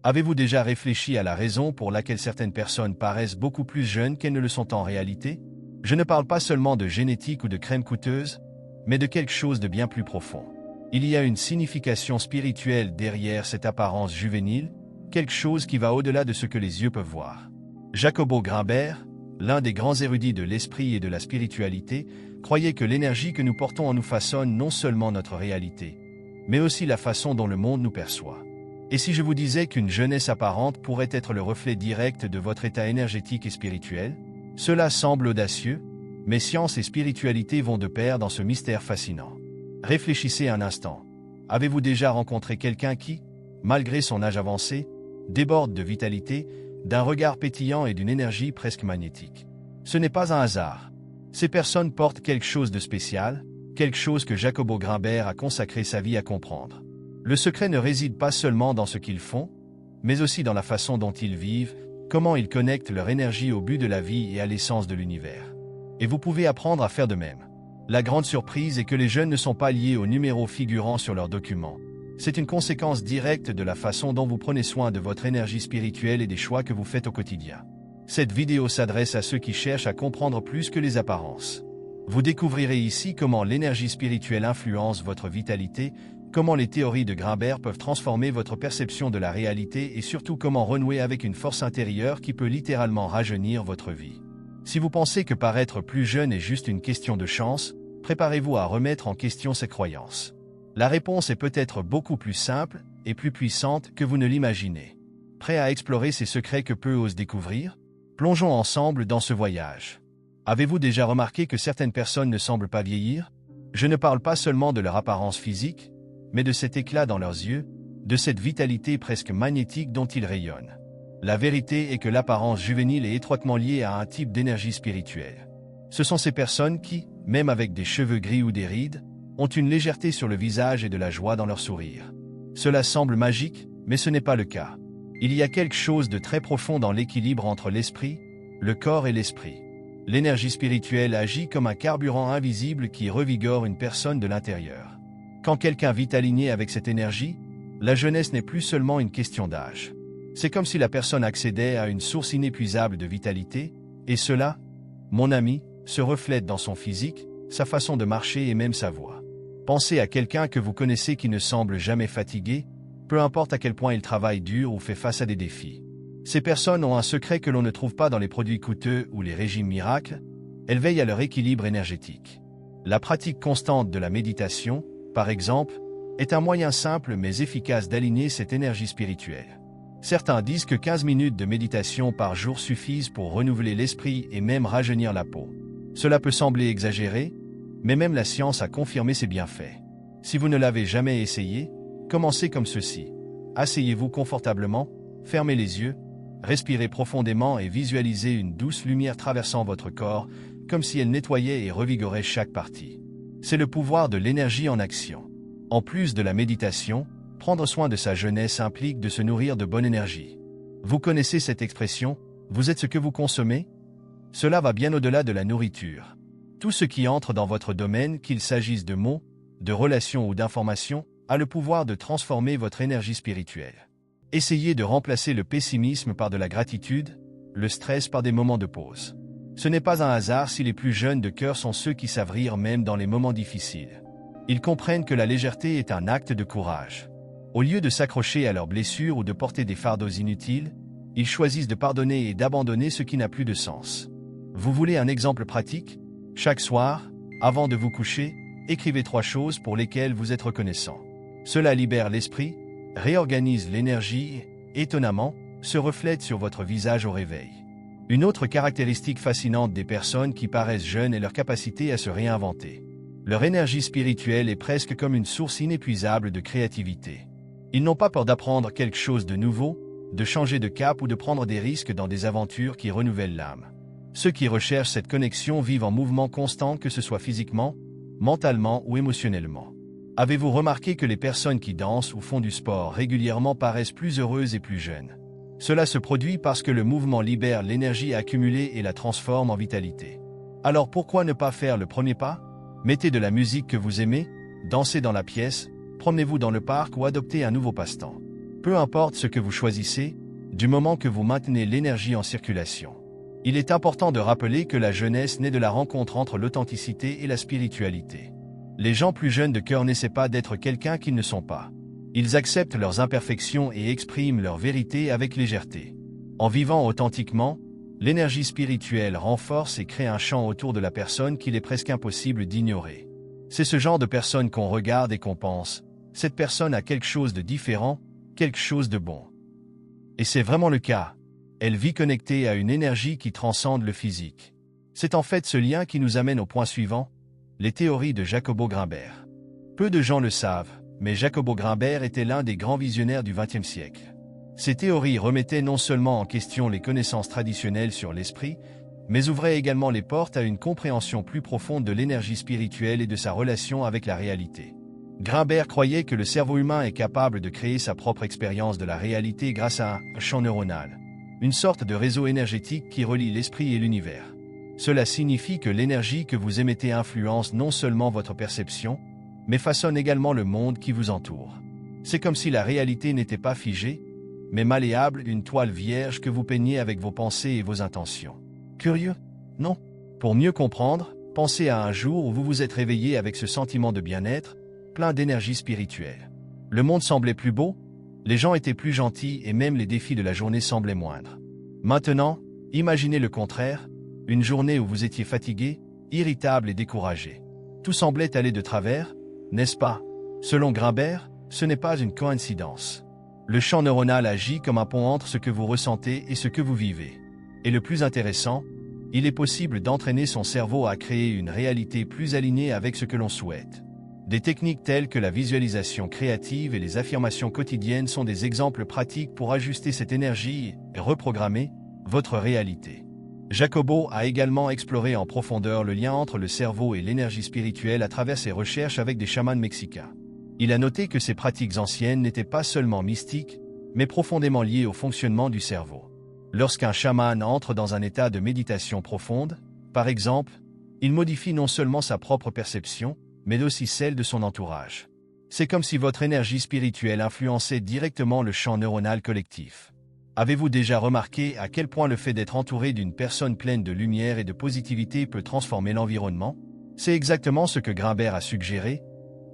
Avez-vous déjà réfléchi à la raison pour laquelle certaines personnes paraissent beaucoup plus jeunes qu'elles ne le sont en réalité? Je ne parle pas seulement de génétique ou de crème coûteuse, mais de quelque chose de bien plus profond. Il y a une signification spirituelle derrière cette apparence juvénile, quelque chose qui va au-delà de ce que les yeux peuvent voir. Jacobo Grinberg, l'un des grands érudits de l'esprit et de la spiritualité, croyait que l'énergie que nous portons en nous façonne non seulement notre réalité, mais aussi la façon dont le monde nous perçoit. Et si je vous disais qu'une jeunesse apparente pourrait être le reflet direct de votre état énergétique et spirituel? Cela semble audacieux, mais science et spiritualité vont de pair dans ce mystère fascinant. Réfléchissez un instant. Avez-vous déjà rencontré quelqu'un qui, malgré son âge avancé, déborde de vitalité, d'un regard pétillant et d'une énergie presque magnétique? Ce n'est pas un hasard. Ces personnes portent quelque chose de spécial, quelque chose que Jacobo Grinberg a consacré sa vie à comprendre. Le secret ne réside pas seulement dans ce qu'ils font, mais aussi dans la façon dont ils vivent, comment ils connectent leur énergie au but de la vie et à l'essence de l'univers. Et vous pouvez apprendre à faire de même. La grande surprise est que les jeunes ne sont pas liés aux numéros figurant sur leurs documents. C'est une conséquence directe de la façon dont vous prenez soin de votre énergie spirituelle et des choix que vous faites au quotidien. Cette vidéo s'adresse à ceux qui cherchent à comprendre plus que les apparences. Vous découvrirez ici comment l'énergie spirituelle influence votre vitalité, comment les théories de Grinberg peuvent transformer votre perception de la réalité et surtout comment renouer avec une force intérieure qui peut littéralement rajeunir votre vie. Si vous pensez que paraître plus jeune est juste une question de chance, préparez-vous à remettre en question ces croyances. La réponse est peut-être beaucoup plus simple et plus puissante que vous ne l'imaginez. Prêt à explorer ces secrets que peu osent découvrir? Plongeons ensemble dans ce voyage. Avez-vous déjà remarqué que certaines personnes ne semblent pas vieillir? Je ne parle pas seulement de leur apparence physique, mais de cet éclat dans leurs yeux, de cette vitalité presque magnétique dont ils rayonnent. La vérité est que l'apparence juvénile est étroitement liée à un type d'énergie spirituelle. Ce sont ces personnes qui, même avec des cheveux gris ou des rides, ont une légèreté sur le visage et de la joie dans leur sourire. Cela semble magique, mais ce n'est pas le cas. Il y a quelque chose de très profond dans l'équilibre entre l'esprit, le corps et l'esprit. L'énergie spirituelle agit comme un carburant invisible qui revigore une personne de l'intérieur. Quand quelqu'un vit aligné avec cette énergie, la jeunesse n'est plus seulement une question d'âge. C'est comme si la personne accédait à une source inépuisable de vitalité, et cela, mon ami, se reflète dans son physique, sa façon de marcher et même sa voix. Pensez à quelqu'un que vous connaissez qui ne semble jamais fatigué, peu importe à quel point il travaille dur ou fait face à des défis. Ces personnes ont un secret que l'on ne trouve pas dans les produits coûteux ou les régimes miracles, elles veillent à leur équilibre énergétique. La pratique constante de la méditation, par exemple, est un moyen simple mais efficace d'aligner cette énergie spirituelle. Certains disent que 15 minutes de méditation par jour suffisent pour renouveler l'esprit et même rajeunir la peau. Cela peut sembler exagéré, mais même la science a confirmé ses bienfaits. Si vous ne l'avez jamais essayé, commencez comme ceci. Asseyez-vous confortablement, fermez les yeux, respirez profondément et visualisez une douce lumière traversant votre corps, comme si elle nettoyait et revigorait chaque partie. C'est le pouvoir de l'énergie en action. En plus de la méditation, prendre soin de sa jeunesse implique de se nourrir de bonne énergie. Vous connaissez cette expression, vous êtes ce que vous consommez? Cela va bien au-delà de la nourriture. Tout ce qui entre dans votre domaine, qu'il s'agisse de mots, de relations ou d'informations, a le pouvoir de transformer votre énergie spirituelle. Essayez de remplacer le pessimisme par de la gratitude, le stress par des moments de pause. Ce n'est pas un hasard si les plus jeunes de cœur sont ceux qui savent rire même dans les moments difficiles. Ils comprennent que la légèreté est un acte de courage. Au lieu de s'accrocher à leurs blessures ou de porter des fardeaux inutiles, ils choisissent de pardonner et d'abandonner ce qui n'a plus de sens. Vous voulez un exemple pratique? Chaque soir, avant de vous coucher, écrivez 3 choses pour lesquelles vous êtes reconnaissant. Cela libère l'esprit, réorganise l'énergie et, étonnamment, se reflète sur votre visage au réveil. Une autre caractéristique fascinante des personnes qui paraissent jeunes est leur capacité à se réinventer. Leur énergie spirituelle est presque comme une source inépuisable de créativité. Ils n'ont pas peur d'apprendre quelque chose de nouveau, de changer de cap ou de prendre des risques dans des aventures qui renouvellent l'âme. Ceux qui recherchent cette connexion vivent en mouvement constant, que ce soit physiquement, mentalement ou émotionnellement. Avez-vous remarqué que les personnes qui dansent ou font du sport régulièrement paraissent plus heureuses et plus jeunes? Cela se produit parce que le mouvement libère l'énergie accumulée et la transforme en vitalité. Alors pourquoi ne pas faire le premier pas? Mettez de la musique que vous aimez, dansez dans la pièce, promenez-vous dans le parc ou adoptez un nouveau passe-temps. Peu importe ce que vous choisissez, du moment que vous maintenez l'énergie en circulation. Il est important de rappeler que la jeunesse naît de la rencontre entre l'authenticité et la spiritualité. Les gens plus jeunes de cœur n'essaient pas d'être quelqu'un qu'ils ne sont pas. Ils acceptent leurs imperfections et expriment leur vérité avec légèreté. En vivant authentiquement, l'énergie spirituelle renforce et crée un champ autour de la personne qu'il est presque impossible d'ignorer. C'est ce genre de personne qu'on regarde et qu'on pense. Cette personne a quelque chose de différent, quelque chose de bon. Et c'est vraiment le cas. Elle vit connectée à une énergie qui transcende le physique. C'est en fait ce lien qui nous amène au point suivant, les théories de Jacobo Grinberg. Peu de gens le savent, mais Jacobo Grinberg était l'un des grands visionnaires du XXe siècle. Ces théories remettaient non seulement en question les connaissances traditionnelles sur l'esprit, mais ouvraient également les portes à une compréhension plus profonde de l'énergie spirituelle et de sa relation avec la réalité. Grinberg croyait que le cerveau humain est capable de créer sa propre expérience de la réalité grâce à un champ neuronal, une sorte de réseau énergétique qui relie l'esprit et l'univers. Cela signifie que l'énergie que vous émettez influence non seulement votre perception, mais façonne également le monde qui vous entoure. C'est comme si la réalité n'était pas figée, mais malléable, une toile vierge que vous peignez avec vos pensées et vos intentions. Curieux? Non. Pour mieux comprendre, pensez à un jour où vous vous êtes réveillé avec ce sentiment de bien-être, plein d'énergie spirituelle. Le monde semblait plus beau, les gens étaient plus gentils et même les défis de la journée semblaient moindres. Maintenant, imaginez le contraire, une journée où vous étiez fatigué, irritable et découragé. Tout semblait aller de travers, n'est-ce pas? Selon Grinberg, ce n'est pas une coïncidence. Le champ neuronal agit comme un pont entre ce que vous ressentez et ce que vous vivez. Et le plus intéressant, il est possible d'entraîner son cerveau à créer une réalité plus alignée avec ce que l'on souhaite. Des techniques telles que la visualisation créative et les affirmations quotidiennes sont des exemples pratiques pour ajuster cette énergie et reprogrammer votre réalité. Jacobo a également exploré en profondeur le lien entre le cerveau et l'énergie spirituelle à travers ses recherches avec des chamans mexicains. Il a noté que ces pratiques anciennes n'étaient pas seulement mystiques, mais profondément liées au fonctionnement du cerveau. Lorsqu'un chaman entre dans un état de méditation profonde, par exemple, il modifie non seulement sa propre perception, mais aussi celle de son entourage. C'est comme si votre énergie spirituelle influençait directement le champ neuronal collectif. Avez-vous déjà remarqué à quel point le fait d'être entouré d'une personne pleine de lumière et de positivité peut transformer l'environnement? C'est exactement ce que Grinberg a suggéré.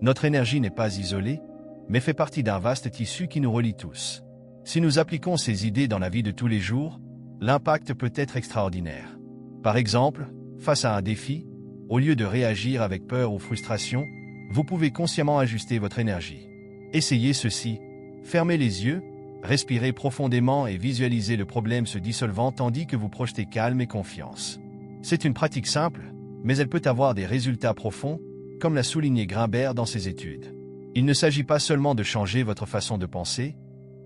Notre énergie n'est pas isolée, mais fait partie d'un vaste tissu qui nous relie tous. Si nous appliquons ces idées dans la vie de tous les jours, l'impact peut être extraordinaire. Par exemple, face à un défi, au lieu de réagir avec peur ou frustration, vous pouvez consciemment ajuster votre énergie. Essayez ceci. Fermez les yeux, respirez profondément et visualisez le problème se dissolvant tandis que vous projetez calme et confiance. C'est une pratique simple, mais elle peut avoir des résultats profonds, comme l'a souligné Grinberg dans ses études. Il ne s'agit pas seulement de changer votre façon de penser,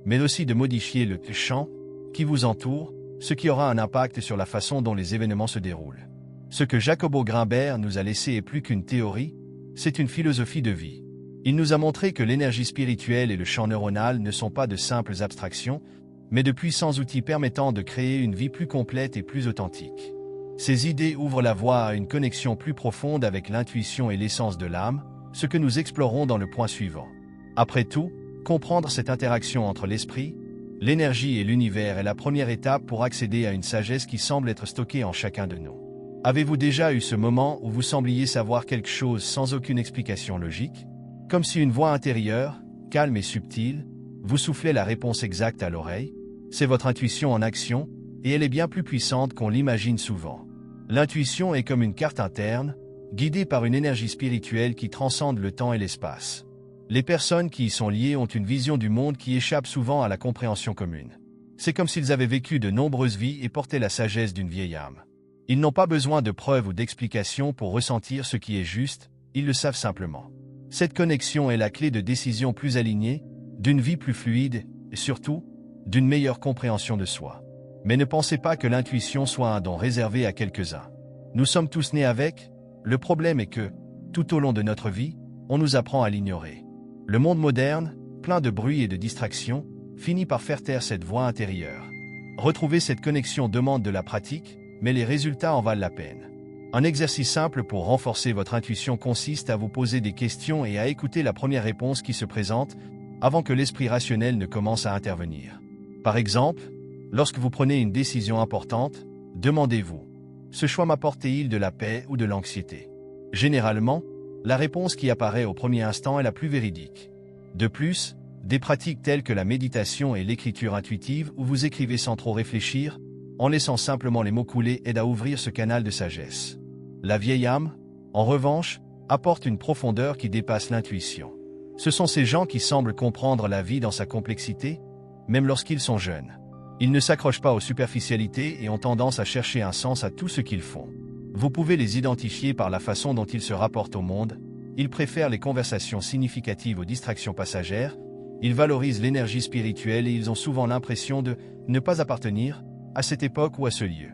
mais aussi de modifier le champ qui vous entoure, ce qui aura un impact sur la façon dont les événements se déroulent. Ce que Jacobo Grinberg nous a laissé est plus qu'une théorie, c'est une philosophie de vie. Il nous a montré que l'énergie spirituelle et le champ neuronal ne sont pas de simples abstractions, mais de puissants outils permettant de créer une vie plus complète et plus authentique. Ces idées ouvrent la voie à une connexion plus profonde avec l'intuition et l'essence de l'âme, ce que nous explorons dans le point suivant. Après tout, comprendre cette interaction entre l'esprit, l'énergie et l'univers est la première étape pour accéder à une sagesse qui semble être stockée en chacun de nous. Avez-vous déjà eu ce moment où vous sembliez savoir quelque chose sans aucune explication logique? Comme si une voix intérieure, calme et subtile, vous soufflait la réponse exacte à l'oreille? C'est votre intuition en action, et elle est bien plus puissante qu'on l'imagine souvent. L'intuition est comme une carte interne, guidée par une énergie spirituelle qui transcende le temps et l'espace. Les personnes qui y sont liées ont une vision du monde qui échappe souvent à la compréhension commune. C'est comme s'ils avaient vécu de nombreuses vies et portaient la sagesse d'une vieille âme. Ils n'ont pas besoin de preuves ou d'explications pour ressentir ce qui est juste, ils le savent simplement. Cette connexion est la clé de décisions plus alignées, d'une vie plus fluide, et surtout, d'une meilleure compréhension de soi. Mais ne pensez pas que l'intuition soit un don réservé à quelques-uns. Nous sommes tous nés avec, le problème est que, tout au long de notre vie, on nous apprend à l'ignorer. Le monde moderne, plein de bruit et de distractions, finit par faire taire cette voix intérieure. Retrouver cette connexion demande de la pratique, mais les résultats en valent la peine. Un exercice simple pour renforcer votre intuition consiste à vous poser des questions et à écouter la première réponse qui se présente. avant que l'esprit rationnel ne commence à intervenir. Par exemple, lorsque vous prenez une décision importante, demandez-vous, ce choix m'apporte-t-il de la paix ou de l'anxiété? Généralement, la réponse qui apparaît au premier instant est la plus véridique. De plus, des pratiques telles que la méditation et l'écriture intuitive où vous écrivez sans trop réfléchir, en laissant simplement les mots couler aident à ouvrir ce canal de sagesse. La vieille âme, en revanche, apporte une profondeur qui dépasse l'intuition. Ce sont ces gens qui semblent comprendre la vie dans sa complexité, même lorsqu'ils sont jeunes. Ils ne s'accrochent pas aux superficialités et ont tendance à chercher un sens à tout ce qu'ils font. Vous pouvez les identifier par la façon dont ils se rapportent au monde. Ils préfèrent les conversations significatives aux distractions passagères. Ils valorisent l'énergie spirituelle et ils ont souvent l'impression de ne pas appartenir à cette époque ou à ce lieu.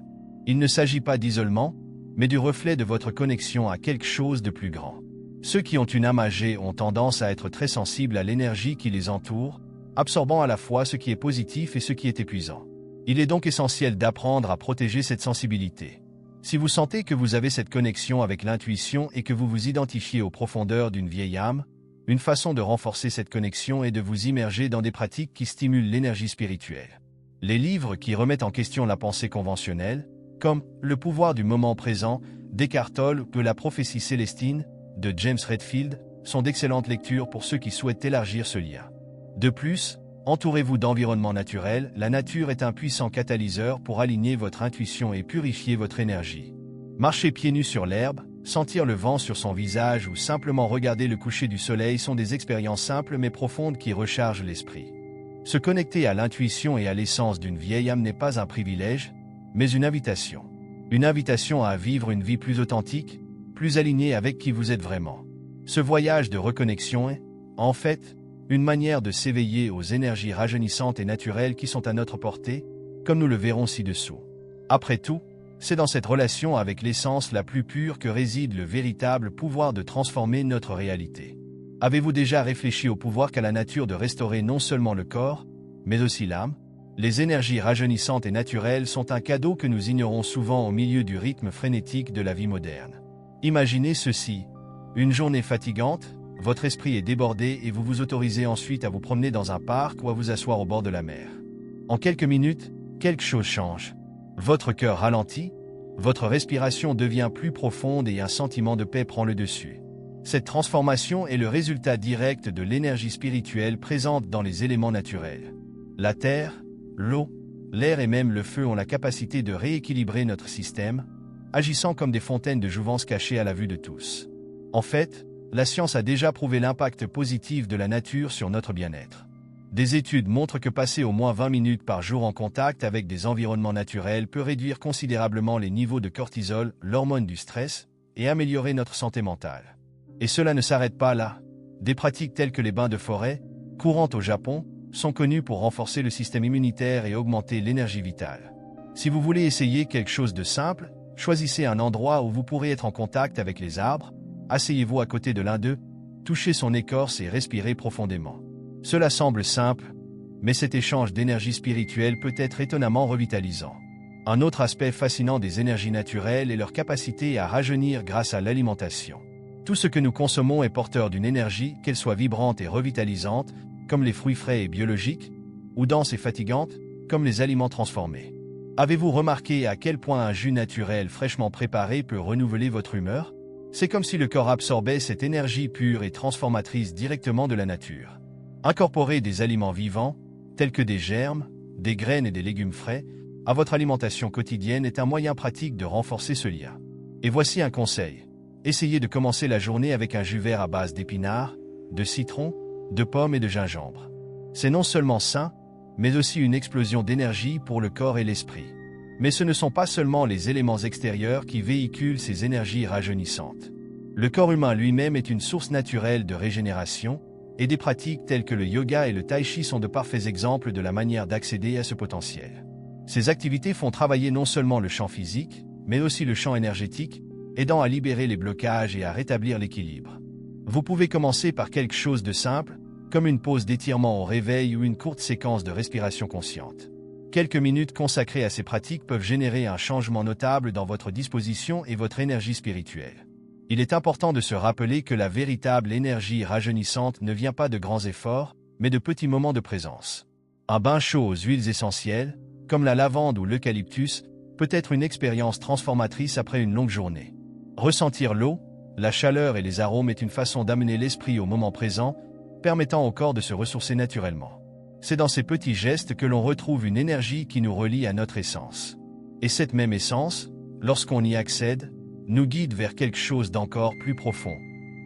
Il ne s'agit pas d'isolement, mais du reflet de votre connexion à quelque chose de plus grand. Ceux qui ont une âme âgée ont tendance à être très sensibles à l'énergie qui les entoure, absorbant à la fois ce qui est positif et ce qui est épuisant. Il est donc essentiel d'apprendre à protéger cette sensibilité. Si vous sentez que vous avez cette connexion avec l'intuition et que vous vous identifiez aux profondeurs d'une vieille âme, une façon de renforcer cette connexion est de vous immerger dans des pratiques qui stimulent l'énergie spirituelle. Les livres qui remettent en question la pensée conventionnelle, comme Le pouvoir du moment présent d'Eckhart Tolle ou La prophétie célestine de James Redfield, sont d'excellentes lectures pour ceux qui souhaitent élargir ce lien. De plus, entourez-vous d'environnements naturels, la nature est un puissant catalyseur pour aligner votre intuition et purifier votre énergie. Marcher pieds nus sur l'herbe, sentir le vent sur son visage ou simplement regarder le coucher du soleil sont des expériences simples mais profondes qui rechargent l'esprit. Se connecter à l'intuition et à l'essence d'une vieille âme n'est pas un privilège, mais une invitation. Une invitation à vivre une vie plus authentique, plus alignée avec qui vous êtes vraiment. Ce voyage de reconnexion est, en fait, une manière de s'éveiller aux énergies rajeunissantes et naturelles qui sont à notre portée, comme nous le verrons ci-dessous. Après tout, c'est dans cette relation avec l'essence la plus pure que réside le véritable pouvoir de transformer notre réalité. Avez-vous déjà réfléchi au pouvoir qu'a la nature de restaurer non seulement le corps, mais aussi l'âme? Les énergies rajeunissantes et naturelles sont un cadeau que nous ignorons souvent au milieu du rythme frénétique de la vie moderne. Imaginez ceci, une journée fatigante, votre esprit est débordé et vous vous autorisez ensuite à vous promener dans un parc ou à vous asseoir au bord de la mer. En quelques minutes, quelque chose change. Votre cœur ralentit, votre respiration devient plus profonde et un sentiment de paix prend le dessus. Cette transformation est le résultat direct de l'énergie spirituelle présente dans les éléments naturels. La terre, l'eau, l'air et même le feu ont la capacité de rééquilibrer notre système, agissant comme des fontaines de jouvence cachées à la vue de tous. En fait, la science a déjà prouvé l'impact positif de la nature sur notre bien-être. Des études montrent que passer au moins 20 minutes par jour en contact avec des environnements naturels peut réduire considérablement les niveaux de cortisol, l'hormone du stress, et améliorer notre santé mentale. Et cela ne s'arrête pas là. Des pratiques telles que les bains de forêt, courantes au Japon, sont connues pour renforcer le système immunitaire et augmenter l'énergie vitale. Si vous voulez essayer quelque chose de simple, choisissez un endroit où vous pourrez être en contact avec les arbres, asseyez-vous à côté de l'un d'eux, touchez son écorce et respirez profondément. Cela semble simple, mais cet échange d'énergie spirituelle peut être étonnamment revitalisant. Un autre aspect fascinant des énergies naturelles est leur capacité à rajeunir grâce à l'alimentation. Tout ce que nous consommons est porteur d'une énergie, qu'elle soit vibrante et revitalisante, comme les fruits frais et biologiques, ou dense et fatigante, comme les aliments transformés. Avez-vous remarqué à quel point un jus naturel fraîchement préparé peut renouveler votre humeur? C'est comme si le corps absorbait cette énergie pure et transformatrice directement de la nature. Incorporez des aliments vivants, tels que des germes, des graines et des légumes frais, à votre alimentation quotidienne est un moyen pratique de renforcer ce lien. Et voici un conseil. Essayez de commencer la journée avec un jus vert à base d'épinards, de citron, de pommes et de gingembre. C'est non seulement sain, mais aussi une explosion d'énergie pour le corps et l'esprit. Mais ce ne sont pas seulement les éléments extérieurs qui véhiculent ces énergies rajeunissantes. Le corps humain lui-même est une source naturelle de régénération, et des pratiques telles que le yoga et le tai chi sont de parfaits exemples de la manière d'accéder à ce potentiel. Ces activités font travailler non seulement le champ physique, mais aussi le champ énergétique, aidant à libérer les blocages et à rétablir l'équilibre. Vous pouvez commencer par quelque chose de simple, comme une pause d'étirement au réveil ou une courte séquence de respiration consciente. Quelques minutes consacrées à ces pratiques peuvent générer un changement notable dans votre disposition et votre énergie spirituelle. Il est important de se rappeler que la véritable énergie rajeunissante ne vient pas de grands efforts, mais de petits moments de présence. Un bain chaud aux huiles essentielles, comme la lavande ou l'eucalyptus, peut être une expérience transformatrice après une longue journée. Ressentir l'eau, la chaleur et les arômes est une façon d'amener l'esprit au moment présent, permettant au corps de se ressourcer naturellement. C'est dans ces petits gestes que l'on retrouve une énergie qui nous relie à notre essence. Et cette même essence, lorsqu'on y accède, nous guide vers quelque chose d'encore plus profond.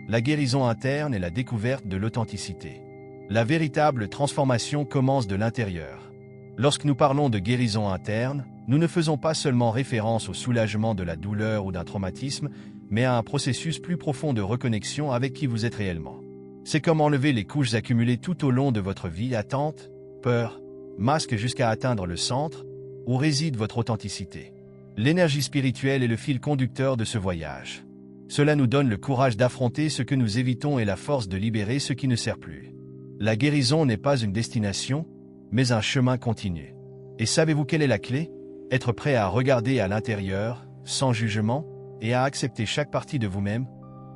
La guérison interne et la découverte de l'authenticité. La véritable transformation commence de l'intérieur. Lorsque nous parlons de guérison interne, nous ne faisons pas seulement référence au soulagement de la douleur ou d'un traumatisme, mais à un processus plus profond de reconnexion avec qui vous êtes réellement. C'est comme enlever les couches accumulées tout au long de votre vie, attentes, peurs, masques jusqu'à atteindre le centre, où réside votre authenticité. L'énergie spirituelle est le fil conducteur de ce voyage. Cela nous donne le courage d'affronter ce que nous évitons et la force de libérer ce qui ne sert plus. La guérison n'est pas une destination, mais un chemin continu. Et savez-vous quelle est la clé? Être prêt à regarder à l'intérieur, sans jugement, et à accepter chaque partie de vous-même,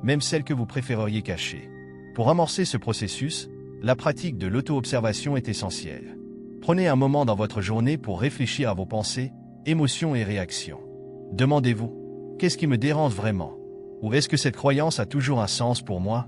même celle que vous préféreriez cacher. Pour amorcer ce processus, la pratique de l'auto-observation est essentielle. Prenez un moment dans votre journée pour réfléchir à vos pensées, émotions et réactions. Demandez-vous, qu'est-ce qui me dérange vraiment? Ou est-ce que cette croyance a toujours un sens pour moi?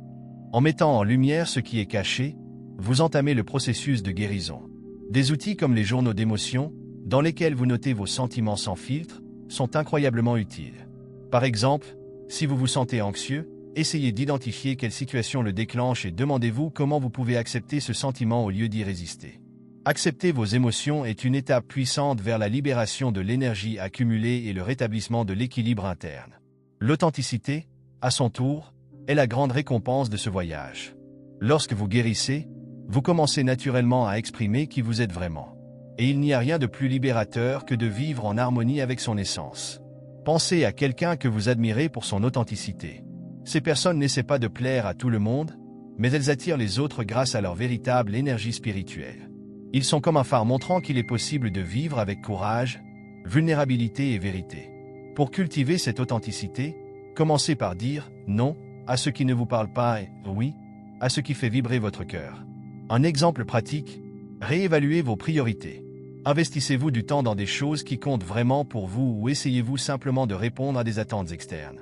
En mettant en lumière ce qui est caché, vous entamez le processus de guérison. Des outils comme les journaux d'émotions, dans lesquels vous notez vos sentiments sans filtre, sont incroyablement utiles. Par exemple, si vous vous sentez anxieux, essayez d'identifier quelle situation le déclenche et demandez-vous comment vous pouvez accepter ce sentiment au lieu d'y résister. Accepter vos émotions est une étape puissante vers la libération de l'énergie accumulée et le rétablissement de l'équilibre interne. L'authenticité, à son tour, est la grande récompense de ce voyage. Lorsque vous guérissez, vous commencez naturellement à exprimer qui vous êtes vraiment. Et il n'y a rien de plus libérateur que de vivre en harmonie avec son essence. Pensez à quelqu'un que vous admirez pour son authenticité. Ces personnes n'essaient pas de plaire à tout le monde, mais elles attirent les autres grâce à leur véritable énergie spirituelle. Ils sont comme un phare montrant qu'il est possible de vivre avec courage, vulnérabilité et vérité. Pour cultiver cette authenticité, commencez par dire non à ce qui ne vous parle pas et oui à ce qui fait vibrer votre cœur. Un exemple pratique, réévaluez vos priorités. Investissez-vous du temps dans des choses qui comptent vraiment pour vous ou essayez-vous simplement de répondre à des attentes externes.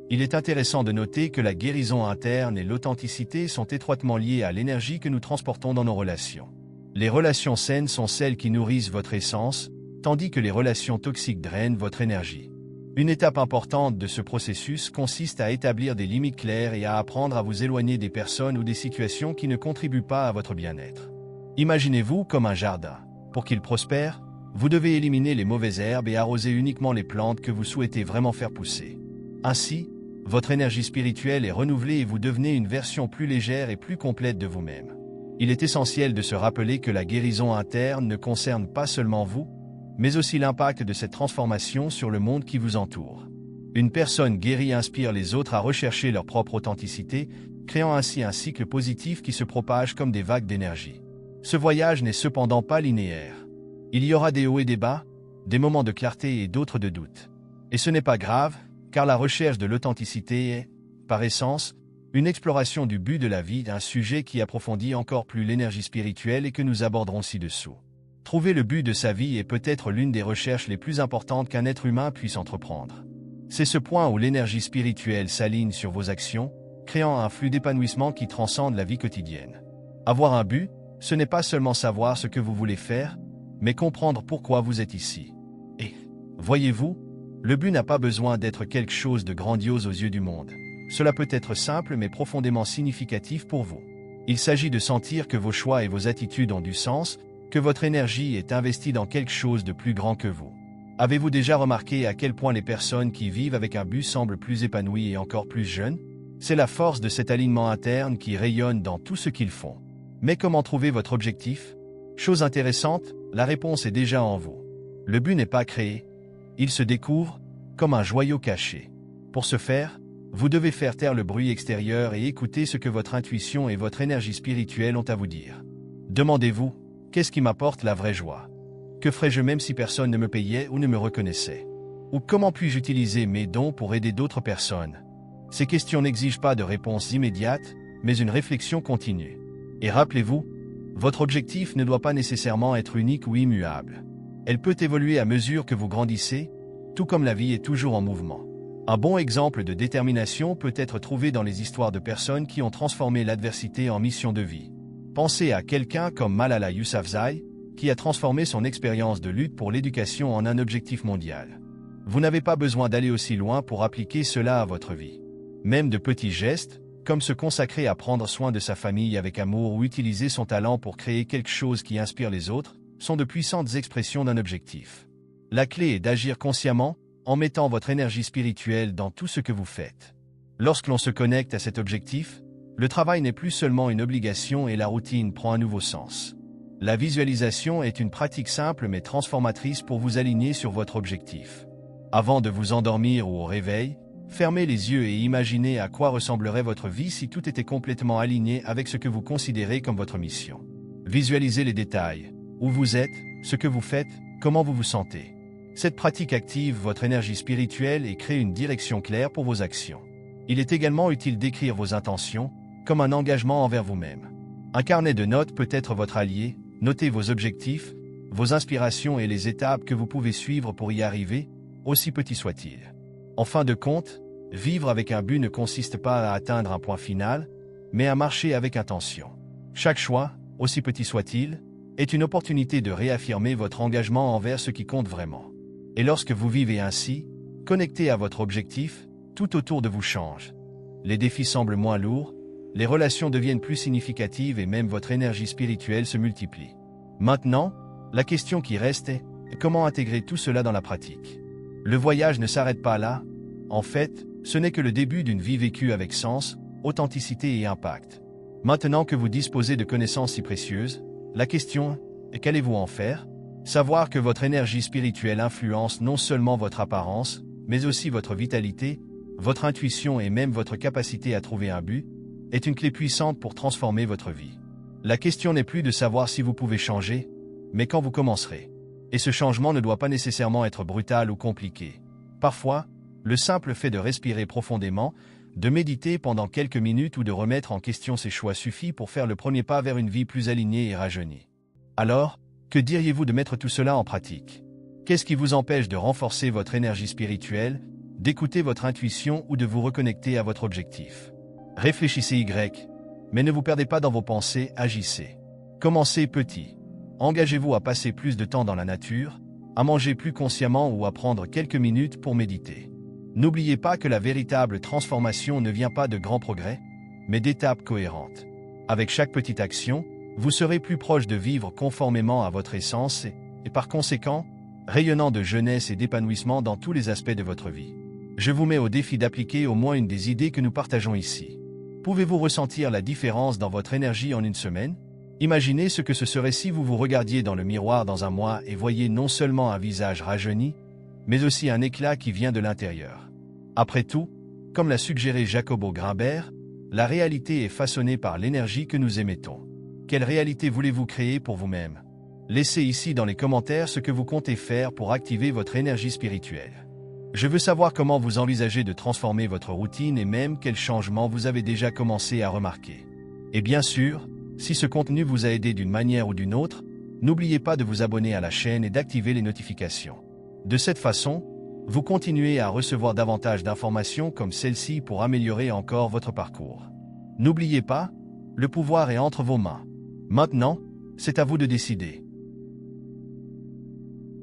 Il est intéressant de noter que la guérison interne et l'authenticité sont étroitement liées à l'énergie que nous transportons dans nos relations. Les relations saines sont celles qui nourrissent votre essence, tandis que les relations toxiques drainent votre énergie. Une étape importante de ce processus consiste à établir des limites claires et à apprendre à vous éloigner des personnes ou des situations qui ne contribuent pas à votre bien-être. Imaginez-vous comme un jardin. Pour qu'il prospère, vous devez éliminer les mauvaises herbes et arroser uniquement les plantes que vous souhaitez vraiment faire pousser. Ainsi, votre énergie spirituelle est renouvelée et vous devenez une version plus légère et plus complète de vous-même. Il est essentiel de se rappeler que la guérison interne ne concerne pas seulement vous, mais aussi l'impact de cette transformation sur le monde qui vous entoure. Une personne guérie inspire les autres à rechercher leur propre authenticité, créant ainsi un cycle positif qui se propage comme des vagues d'énergie. Ce voyage n'est cependant pas linéaire. Il y aura des hauts et des bas, des moments de clarté et d'autres de doute. Et ce n'est pas grave, car la recherche de l'authenticité est, par essence, une exploration du but de la vie, un sujet qui approfondit encore plus l'énergie spirituelle et que nous aborderons ci-dessous. Trouver le but de sa vie est peut-être l'une des recherches les plus importantes qu'un être humain puisse entreprendre. C'est ce point où l'énergie spirituelle s'aligne sur vos actions, créant un flux d'épanouissement qui transcende la vie quotidienne. Avoir un but, ce n'est pas seulement savoir ce que vous voulez faire, mais comprendre pourquoi vous êtes ici. Et, voyez-vous, le but n'a pas besoin d'être quelque chose de grandiose aux yeux du monde. Cela peut être simple mais profondément significatif pour vous. Il s'agit de sentir que vos choix et vos attitudes ont du sens, que votre énergie est investie dans quelque chose de plus grand que vous. Avez-vous déjà remarqué à quel point les personnes qui vivent avec un but semblent plus épanouies et encore plus jeunes? C'est la force de cet alignement interne qui rayonne dans tout ce qu'ils font. Mais comment trouver votre objectif? Chose intéressante, la réponse est déjà en vous. Le but n'est pas créé. Il se découvre comme un joyau caché. Pour ce faire, vous devez faire taire le bruit extérieur et écouter ce que votre intuition et votre énergie spirituelle ont à vous dire. Demandez-vous, qu'est-ce qui m'apporte la vraie joie? Que ferais-je même si personne ne me payait ou ne me reconnaissait? Ou comment puis-je utiliser mes dons pour aider d'autres personnes? Ces questions n'exigent pas de réponse immédiate, mais une réflexion continue. Et rappelez-vous, Votre objectif ne doit pas nécessairement être unique ou immuable. Elle peut évoluer à mesure que vous grandissez, tout comme la vie est toujours en mouvement. Un bon exemple de détermination peut être trouvé dans les histoires de personnes qui ont transformé l'adversité en mission de vie. Pensez à quelqu'un comme Malala Yousafzai, qui a transformé son expérience de lutte pour l'éducation en un objectif mondial. Vous n'avez pas besoin d'aller aussi loin pour appliquer cela à votre vie. Même de petits gestes, comme se consacrer à prendre soin de sa famille avec amour ou utiliser son talent pour créer quelque chose qui inspire les autres, sont de puissantes expressions d'un objectif. La clé est d'agir consciemment, en mettant votre énergie spirituelle dans tout ce que vous faites. Lorsque l'on se connecte à cet objectif, le travail n'est plus seulement une obligation et la routine prend un nouveau sens. La visualisation est une pratique simple mais transformatrice pour vous aligner sur votre objectif. Avant de vous endormir ou au réveil, fermez les yeux et imaginez à quoi ressemblerait votre vie si tout était complètement aligné avec ce que vous considérez comme votre mission. Visualisez les détails, où vous êtes, ce que vous faites, comment vous vous sentez. Cette pratique active votre énergie spirituelle et crée une direction claire pour vos actions. Il est également utile d'écrire vos intentions, comme un engagement envers vous-même. Un carnet de notes peut être votre allié, notez vos objectifs, vos inspirations et les étapes que vous pouvez suivre pour y arriver, aussi petits soient-ils. En fin de compte, vivre avec un but ne consiste pas à atteindre un point final, mais à marcher avec intention. Chaque choix, aussi petit soit-il, est une opportunité de réaffirmer votre engagement envers ce qui compte vraiment. Et lorsque vous vivez ainsi, connecté à votre objectif, tout autour de vous change. Les défis semblent moins lourds, les relations deviennent plus significatives et même votre énergie spirituelle se multiplie. Maintenant, la question qui reste est comment intégrer tout cela dans la pratique. Le voyage ne s'arrête pas là. En fait, ce n'est que le début d'une vie vécue avec sens, authenticité et impact. Maintenant que vous disposez de connaissances si précieuses, la question est qu'allez-vous en faire? Savoir que votre énergie spirituelle influence non seulement votre apparence, mais aussi votre vitalité, votre intuition et même votre capacité à trouver un but, est une clé puissante pour transformer votre vie. La question n'est plus de savoir si vous pouvez changer, mais quand vous commencerez. Et ce changement ne doit pas nécessairement être brutal ou compliqué. Parfois, le simple fait de respirer profondément, de méditer pendant quelques minutes ou de remettre en question ses choix suffit pour faire le premier pas vers une vie plus alignée et rajeunie. Alors, que diriez-vous de mettre tout cela en pratique? Qu'est-ce qui vous empêche de renforcer votre énergie spirituelle, d'écouter votre intuition ou de vous reconnecter à votre objectif? Réfléchissez mais ne vous perdez pas dans vos pensées, agissez. Commencez petit. Engagez-vous à passer plus de temps dans la nature, à manger plus consciemment ou à prendre quelques minutes pour méditer. N'oubliez pas que la véritable transformation ne vient pas de grands progrès, mais d'étapes cohérentes. Avec chaque petite action, vous serez plus proche de vivre conformément à votre essence et par conséquent, rayonnant de jeunesse et d'épanouissement dans tous les aspects de votre vie. Je vous mets au défi d'appliquer au moins une des idées que nous partageons ici. Pouvez-vous ressentir la différence dans votre énergie en une semaine? Imaginez ce que ce serait si vous vous regardiez dans le miroir dans un mois et voyiez non seulement un visage rajeuni, mais aussi un éclat qui vient de l'intérieur. Après tout, comme l'a suggéré Jacobo Grimbert, la réalité est façonnée par l'énergie que nous émettons. Quelle réalité voulez-vous créer pour vous-même? Laissez ici dans les commentaires ce que vous comptez faire pour activer votre énergie spirituelle. Je veux savoir comment vous envisagez de transformer votre routine et même quels changements vous avez déjà commencé à remarquer. Et bien sûr, si ce contenu vous a aidé d'une manière ou d'une autre, n'oubliez pas de vous abonner à la chaîne et d'activer les notifications. De cette façon, vous continuez à recevoir davantage d'informations comme celle-ci pour améliorer encore votre parcours. N'oubliez pas, le pouvoir est entre vos mains. Maintenant, c'est à vous de décider.